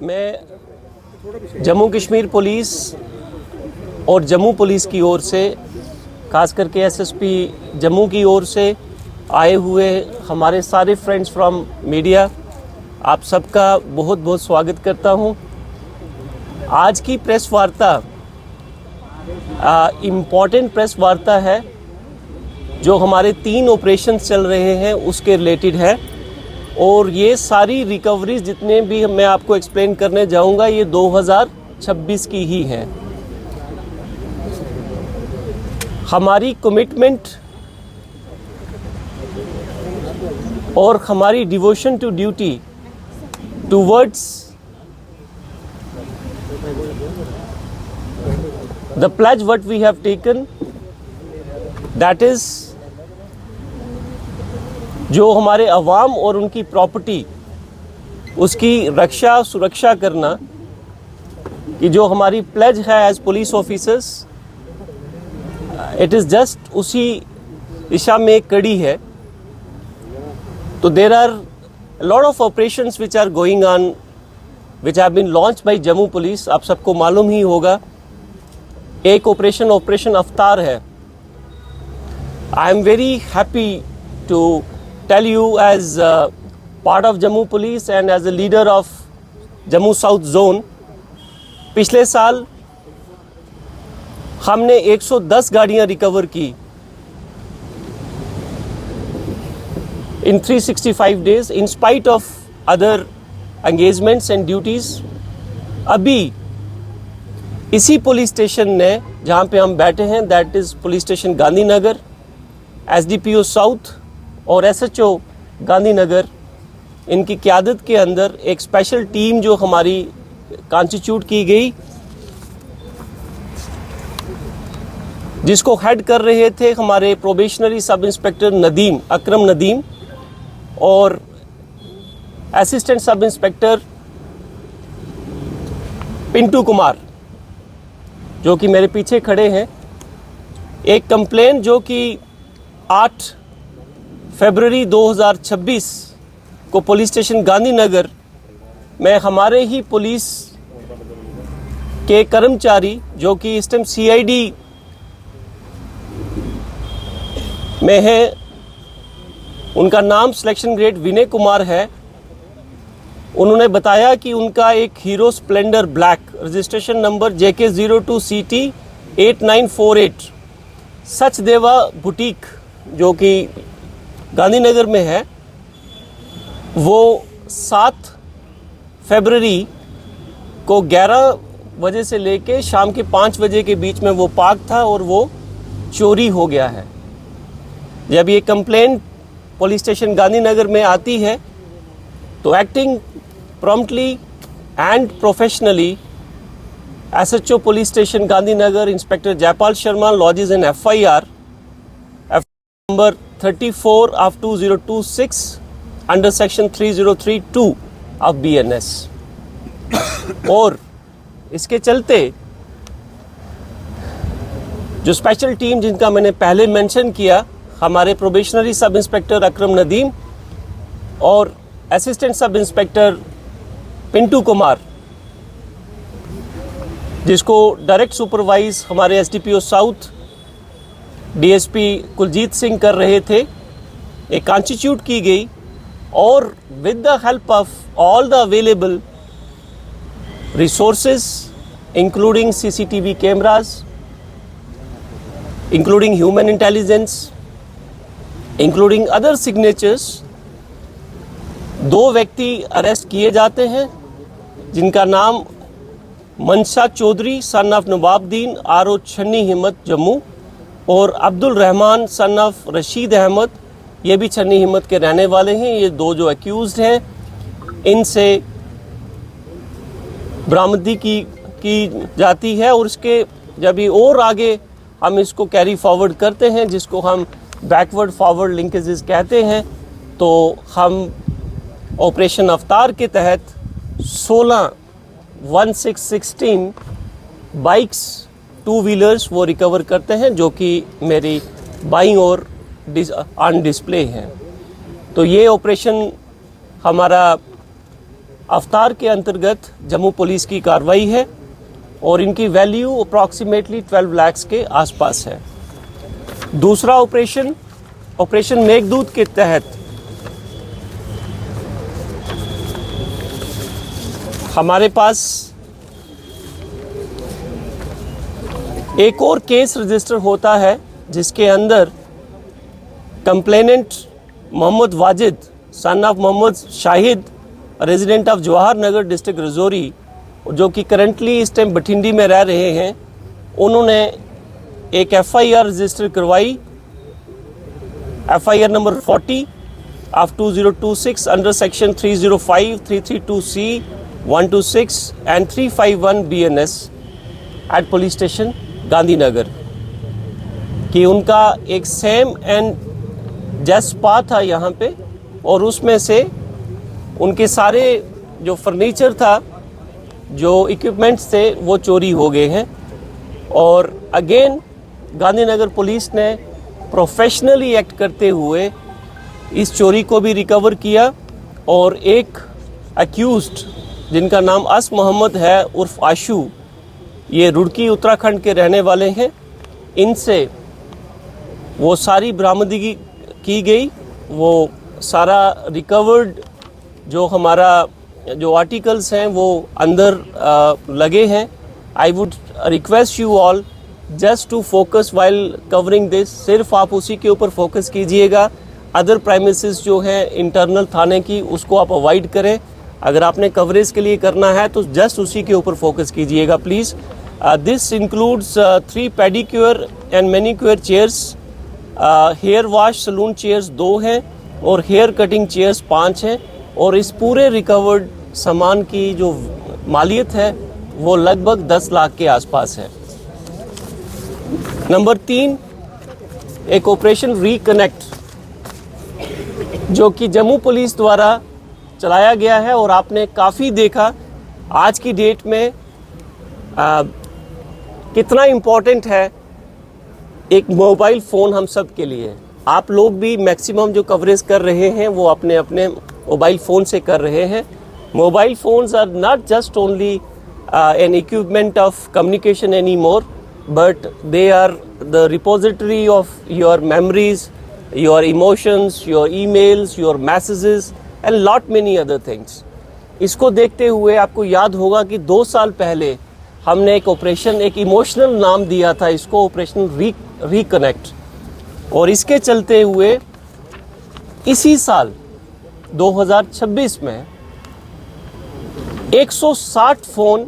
मैं जम्मू कश्मीर पुलिस और जम्मू पुलिस की ओर से, खास करके एसएसपी जम्मू की ओर से आए हुए हमारे सारे फ्रेंड्स फ्रॉम मीडिया, आप सबका बहुत बहुत स्वागत करता हूं। आज की प्रेस वार्ता इम्पॉर्टेंट प्रेस वार्ता है जो हमारे 3 ऑपरेशन चल रहे हैं उसके रिलेटेड है, और ये सारी रिकवरीज जितने भी मैं आपको एक्सप्लेन करने जाऊंगा ये 2026 की ही है। हमारी कमिटमेंट और हमारी devotion to duty towards the pledge what we have taken, that is जो हमारे अवाम और उनकी प्रॉपर्टी उसकी रक्षा सुरक्षा करना, कि जो हमारी प्लेज है as police officers, it is just उसी दिशा में एक कड़ी है। तो there are lot of operations which are going on which have been launch by Jammu police. आप सबको मालूम ही होगा, एक ऑपरेशन अवतार है। I am very happy to tell you as part of Jammu Police and as a leader of Jammu South Zone, पिछले साल हमने 110 गाड़ियां रिकवर की in 365 days in spite of other engagements and duties। अभी इसी police station ने जहां पे हम बैठे हैं, that is police station Gandhinagar, SDPO south और एसएचओ गांधीनगर, इनकी क़यादत के अंदर एक स्पेशल टीम जो हमारी कॉन्स्टिट्यूट की गई, जिसको हेड कर रहे थे हमारे प्रोबेशनरी सब इंस्पेक्टर नदीम, अकरम नदीम, और assistant sub inspector Pintu Kumar जो कि मेरे पीछे खड़े हैं। एक कंप्लेन जो कि 8 फरवरी 2026 को पुलिस स्टेशन गांधीनगर में हमारे ही पुलिस के कर्मचारी जो कि इस टाइम सीआईडी में है, उनका नाम सिलेक्शन ग्रेड विनय कुमार है, उन्होंने बताया कि उनका एक hero Splendor black registration number JK02CT 8948 Sachdeva boutique जो कि गांधीनगर में है, वो 7 फरवरी को 11 बजे से लेके शाम के 5 बजे के बीच में वो पार्क था और वो चोरी हो गया है। जब ये कंप्लेंट पुलिस स्टेशन गांधीनगर में आती है तो acting promptly and professionally SHO police station Gandhinagar inspector Jaipal Sharma lodges in FIR number 34 of 2026 under section 3032 of BNS। और इसके चलते जो स्पेशल टीम जिनका मैंने पहले मेंशन किया, हमारे प्रोबेशनरी सब इंस्पेक्टर अकरम नदीम और assistant sub inspector Pintu Kumar, जिसको डायरेक्ट सुपरवाइज हमारे SDPO south DSP Kuljeet Singh कर रहे थे, एक कॉन्स्टिट्यूट की गई, और with the help of all the available resources including CCTV cameras, including human intelligence, including other signatures, 2 व्यक्ति अरेस्ट किए जाते हैं जिनका नाम मनशा चौधरी सन ऑफ नवाबुद्दीन RO छन्नी हिम्मत जम्मू, और अब्दुल रहमान सन ऑफ रशीद अहमद, ये भी छन्नी हिम्मत के रहने वाले हैं। ये 2 जो एक्यूज्ड हैं, इनसे बरामदगी की जाती है, और इसके जब ये और आगे हम इसको कैरी फॉरवर्ड करते हैं, जिसको हम बैकवर्ड फॉरवर्ड लिंकेजेस कहते हैं, तो हम ऑपरेशन अवतार के तहत 16 बाइक्स 2 व्हीलर्स वो रिकवर करते हैं, जो कि मेरी बाईं ओर ऑन डिस्प्ले हैं। तो ये ऑपरेशन हमारा अवतार के अंतर्गत जम्मू पुलिस की कार्रवाई है और इनकी वैल्यू अप्रॉक्सीमेटली 12 लाख के आसपास है। दूसरा ऑपरेशन मेघदूत के तहत हमारे पास एक और केस रजिस्टर होता है जिसके अंदर complainant Mohammad Wajid son of Mohammad Shahid resident of Jawahar Nagar district Rajouri, जो कि करंटली इस टाइम बठिंडी में रह रहे हैं, उन्होंने एक FIR रजिस्टर करवाई, FIR number 40 of 2026 under section 305, 332C, 126 and 351 BNS at police station Gandhinagar कि उनका एक सेम एंड जस्ट स्पा था यहाँ पे, और उसमें से उनके सारे जो फर्नीचर था, जो इक्विपमेंट्स थे, वो चोरी हो गए हैं। और अगेन गांधीनगर पुलिस ने प्रोफेशनली एक्ट करते हुए इस चोरी को भी रिकवर किया और एक अक्यूज्ड जिनका नाम अस मोहम्मद है उर्फ आशू, ये रुड़की उत्तराखंड के रहने वाले हैं, इनसे वो सारी बरामदगी की गई। वो सारा रिकवर्ड जो हमारा जो आर्टिकल्स हैं वो अंदर लगे हैं। I would request you all just to focus while covering this, सिर्फ आप उसी के ऊपर फोकस कीजिएगा। अदर प्राइमिसेस जो हैं इंटरनल थाने की, उसको आप अवॉइड करें। अगर आपने कवरेज के लिए करना है तो जस्ट उसी के ऊपर फोकस कीजिएगा please. This includes 3 pedicure and manicure chairs, hair wash salon chairs 2 हैं और हेयर कटिंग चेयर्स 5 हैं, और इस पूरे रिकवर्ड सामान की जो मालियत है वो लगभग 10 लाख के आसपास है। नंबर 3, एक ऑपरेशन रिकनेक्ट जो कि जम्मू पुलिस द्वारा चलाया गया है, और आपने काफ़ी देखा आज की डेट में कितना इम्पोर्टेंट है एक मोबाइल फ़ोन हम सब के लिए। आप लोग भी मैक्सिमम जो कवरेज कर रहे हैं वो अपने अपने मोबाइल फ़ोन से कर रहे हैं। Mobile phones are not just only an equipment of communication any more, but they are the repository of your memories, your emotions, your emails, your messages and lot many other things. इसको देखते हुए आपको याद होगा कि 2 साल पहले हमने एक ऑपरेशन, एक इमोशनल नाम दिया था इसको, ऑपरेशन रिकनेक्ट, और इसके चलते हुए इसी साल 2026 में 160 फ़ोन,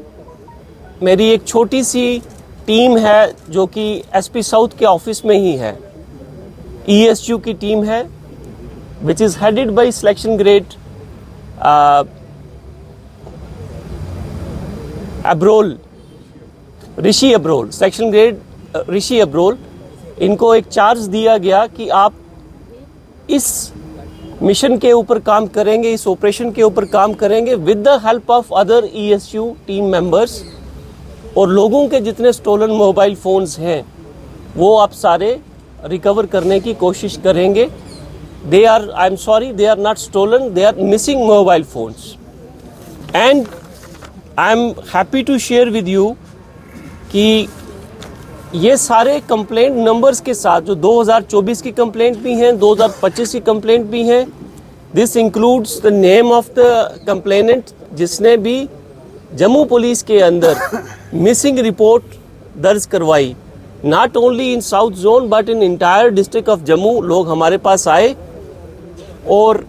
मेरी एक छोटी सी टीम है जो कि SP साउथ के ऑफिस में ही है, ESU की टीम है, which is headed by selection grade Abrol, Rishi Abrol, section grade Rishi Abrol. इनको एक चार्ज दिया गया कि आप इस मिशन के ऊपर काम करेंगे, इस ऑपरेशन के ऊपर काम करेंगे with the help of other ESU team members, और लोगों के जितने स्टोलन मोबाइल फ़ोन्स हैं वो आप सारे रिकवर करने की कोशिश करेंगे। They are, I am sorry, they are not stolen, they are missing mobile phones. And I am happy to share with you कि ये सारे कंप्लेंट नंबर्स के साथ, जो 2024 की कंप्लेंट भी हैं, 2025 की कंप्लेंट भी हैं, this includes the name of the complainant जिसने भी जम्मू पुलिस के अंदर मिसिंग रिपोर्ट दर्ज करवाई, not only in south zone but in entire district of Jammu. लोग हमारे पास आए और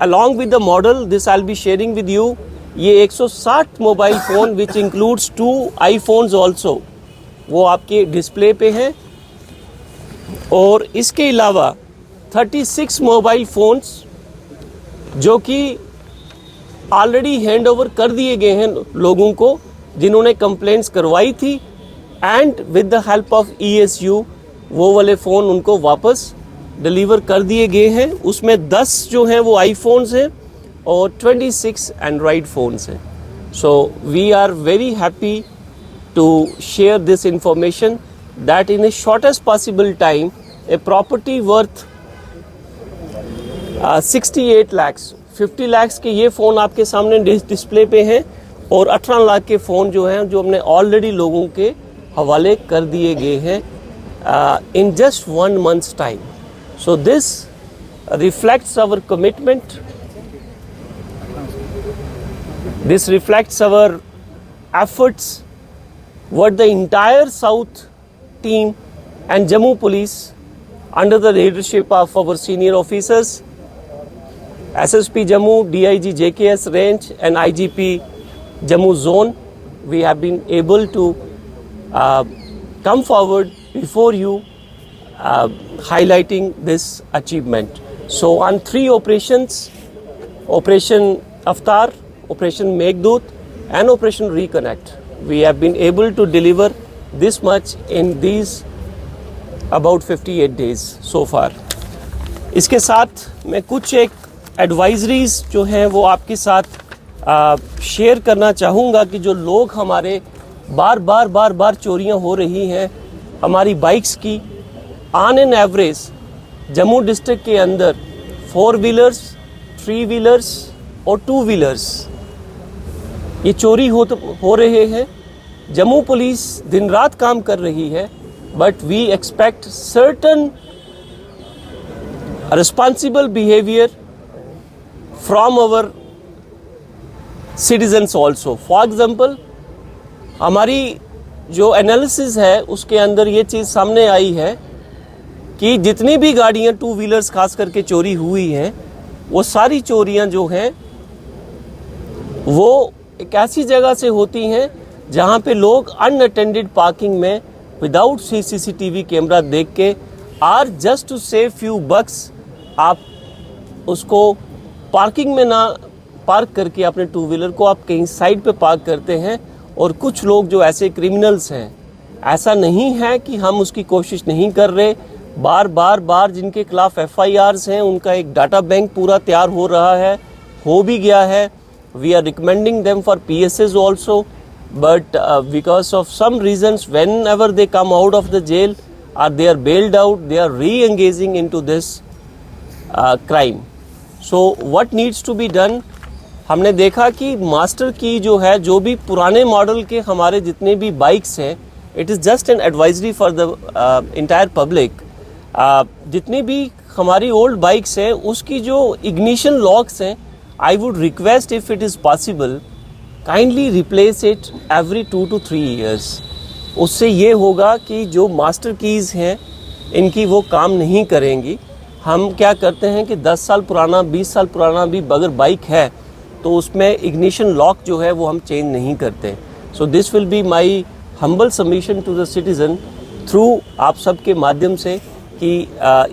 along with the model this I will be sharing with you, ये 160 mobile phone which includes 2 iPhones also, वो आपके डिस्प्ले पे हैं। और इसके अलावा 36 मोबाइल फ़ोन्स जो कि ऑलरेडी हैंड ओवर कर दिए गए हैं लोगों को जिन्होंने कंप्लेंट्स करवाई थी, and with the help of ESU वो वाले फ़ोन उनको वापस डिलीवर कर दिए गए हैं। उसमें 10 जो हैं वो iPhones हैं और 26 एंड्रॉयड फ़ोन्स हैं। So we are very happy to share this information that in a shortest possible time a property worth 68 lakhs 50 lakh के ये फ़ोन आपके सामने डिस्प्ले पे हैं और 18 लाख के फ़ोन जो हैं जो हमने ऑलरेडी लोगों के हवाले कर दिए गए हैं in just 1 month's time. So this reflects our commitment. This reflects our efforts, what the entire South team and Jammu Police under the leadership of our senior officers, SSP Jammu, DIG JKS Range and IGP Jammu Zone, we have been able to come forward before you highlighting this achievement. So on 3 operations, Operation Avatar, Operation Meghdoot and Operation Reconnect, we have been able to deliver this much in these about 58 days so far. इसके साथ मैं कुछ एक advisories जो हैं वो आपके साथ शेयर करना चाहूँगा कि जो लोग हमारे बार बार चोरियां हो रही हैं हमारी बाइक्स की। On an average Jammu district के अंदर 4 व्हीलर्स, 3 व्हीलर्स और 2 व्हीलर्स ये चोरी हो रहे हैं। जम्मू पुलिस दिन रात काम कर रही है, but we expect certain responsible behaviour from our citizens also. For example, हमारी जो एनालिसिस है उसके अंदर ये चीज़ सामने आई है कि जितनी भी गाड़ियाँ 2 व्हीलर्स खास करके चोरी हुई हैं वो सारी चोरियाँ जो हैं वो एक ऐसी जगह से होती हैं जहाँ पे लोग अनअटेंडेड पार्किंग में विदाउट CCTV कैमरा देख के are just to save few bucks आप उसको पार्किंग में ना पार्क करके अपने 2 व्हीलर को आप कहीं साइड पे पार्क करते हैं। और कुछ लोग जो ऐसे क्रिमिनल्स हैं, ऐसा नहीं है कि हम उसकी कोशिश नहीं कर रहे, बार जिनके खिलाफ FIRs हैं उनका एक डाटा बैंक पूरा तैयार हो रहा है, हो भी गया है। We are recommending them for PSAs also, but because of some reasons whenever they come out of the jail और they are bailed out, they are reengaging into this crime. So what needs to be done, हमने देखा कि master की जो है, जो भी पुराने मॉडल के हमारे जितने भी बाइक्स हैं, it is just an advisory for the entire public. जितनी भी हमारी ओल्ड बाइक्स हैं उसकी जो इग्निशन लॉक्स हैं, I would request if it is possible kindly replace it every 2 to 3 years। उससे ये होगा कि जो मास्टर कीज़ हैं इनकी वो काम नहीं करेंगी। हम क्या करते हैं कि 10 साल पुराना, 20 साल पुराना भी अगर बाइक है तो उसमें इग्निशन लॉक जो है वो हम चेंज नहीं करते। So this will be my humble submission to the citizen through आप सबके माध्यम से कि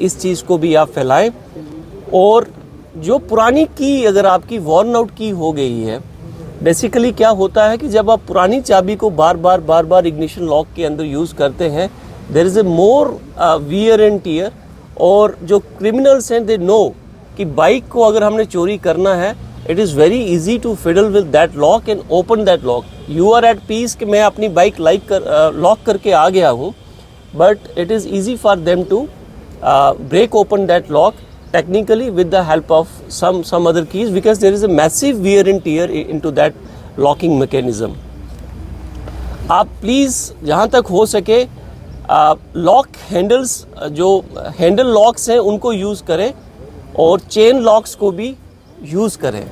इस चीज़ को भी आप फैलाएं। और जो पुरानी की अगर आपकी वॉर्न आउट की हो गई है, बेसिकली क्या होता है कि जब आप पुरानी चाबी को बार बार इग्निशन लॉक के अंदर यूज़ करते हैं, there is a more wear and tear. और जो क्रिमिनल्स हैं दे नो कि बाइक को अगर हमने चोरी करना है, it is very easy to fiddle with that lock and open that lock. You are at peace कि मैं अपनी बाइक लॉक करके आ गया हूँ, but it is easy for them to break open that lock technically with the help of some other keys, because there is a massive wear and tear into that locking mechanism. आप please जहाँ तक हो सके lock handles, जो handle locks हैं उनको use करें और चेन लॉक्स को भी यूज़ करें।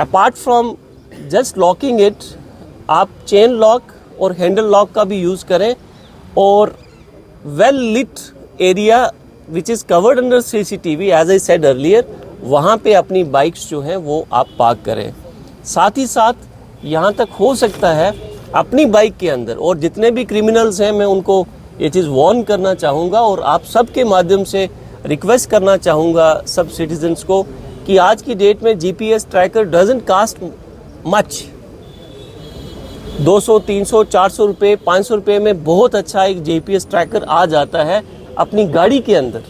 Apart from just locking it, आप चेन लॉक और हैंडल लॉक का भी यूज़ करें और well lit area which is covered under CCTV as I said earlier, वहाँ पे अपनी बाइक्स जो हैं वो आप पार्क करें। साथ ही साथ यहाँ तक हो सकता है अपनी बाइक के अंदर, और जितने भी क्रिमिनल्स हैं मैं उनको ये चीज़ वार्न करना चाहूँगा और आप सबके माध्यम से रिक्वेस्ट करना चाहूँगा सब सिटीजन्स को कि आज की डेट में GPS tracker doesn't cost much. 200, 300, 400 रुपये, 500 रुपये में बहुत अच्छा एक GPS ट्रैकर आ जाता है अपनी गाड़ी के अंदर।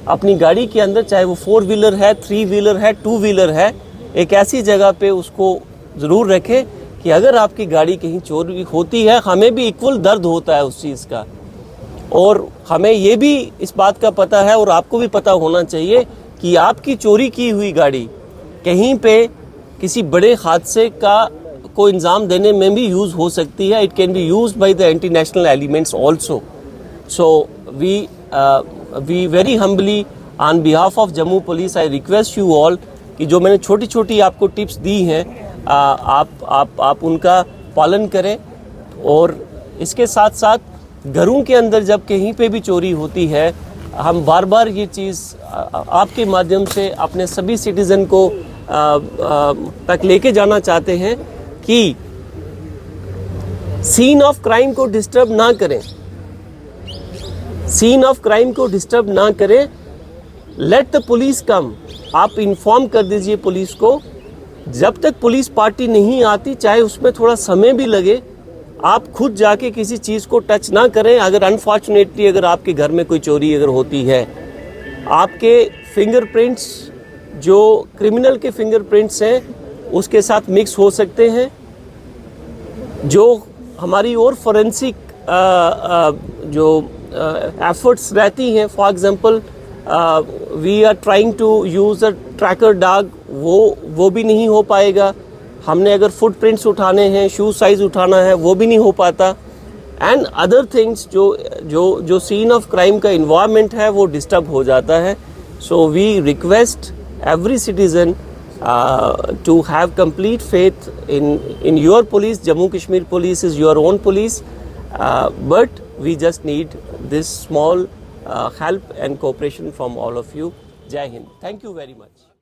अपनी गाड़ी के अंदर चाहे वो 4 व्हीलर है, 3 व्हीलर है, 2 व्हीलर है, एक ऐसी जगह पे उसको ज़रूर रखें कि अगर आपकी गाड़ी कहीं चोरी होती है, हमें भी इक्वल दर्द होता है उस चीज़ का। और हमें ये भी इस बात का पता है और आपको भी पता होना चाहिए कि आपकी चोरी की हुई गाड़ी कहीं पे किसी बड़े हादसे का को इंजाम देने में भी यूज़ हो सकती है. It can be used by the anti national elements also. So we very humbly on behalf of Jammu police I request you all कि जो मैंने छोटी छोटी आपको टिप्स दी हैं आप उनका पालन करें. और इसके साथ साथ घरों के अंदर जब कहीं पे भी चोरी होती है, हम बार बार ये चीज़ आपके माध्यम से अपने सभी सिटीज़न को तक लेके जाना चाहते हैं कि सीन ऑफ क्राइम को डिस्टर्ब ना करें. सीन ऑफ क्राइम को डिस्टर्ब ना करें. लेट द पुलिस कम. आप इन्फॉर्म कर दीजिए पुलिस को. जब तक पुलिस पार्टी नहीं आती, चाहे उसमें थोड़ा समय भी लगे, आप खुद जाके किसी चीज़ को टच ना करें. अगर अनफॉर्चुनेटली अगर आपके घर में कोई चोरी अगर होती है, आपके फिंगरप्रिंट्स जो क्रिमिनल के फिंगरप्रिंट्स हैं उसके साथ मिक्स हो सकते हैं. जो हमारी और फोरेंसिक जो एफर्ट्स रहती हैं, for example we are trying to use a tracker dog, वो भी नहीं हो पाएगा. हमने अगर फुटप्रिंट्स उठाने हैं, शू साइज उठाना है, वो भी नहीं हो पाता. एंड अदर थिंग्स जो सीन ऑफ क्राइम का इन्वायरमेंट है वो डिस्टर्ब हो जाता है. So we request every citizen to have complete faith in your police. Jammu Kashmir police is your own police, but we just need this small help and cooperation from all of you. Jai Hind. Thank you very much.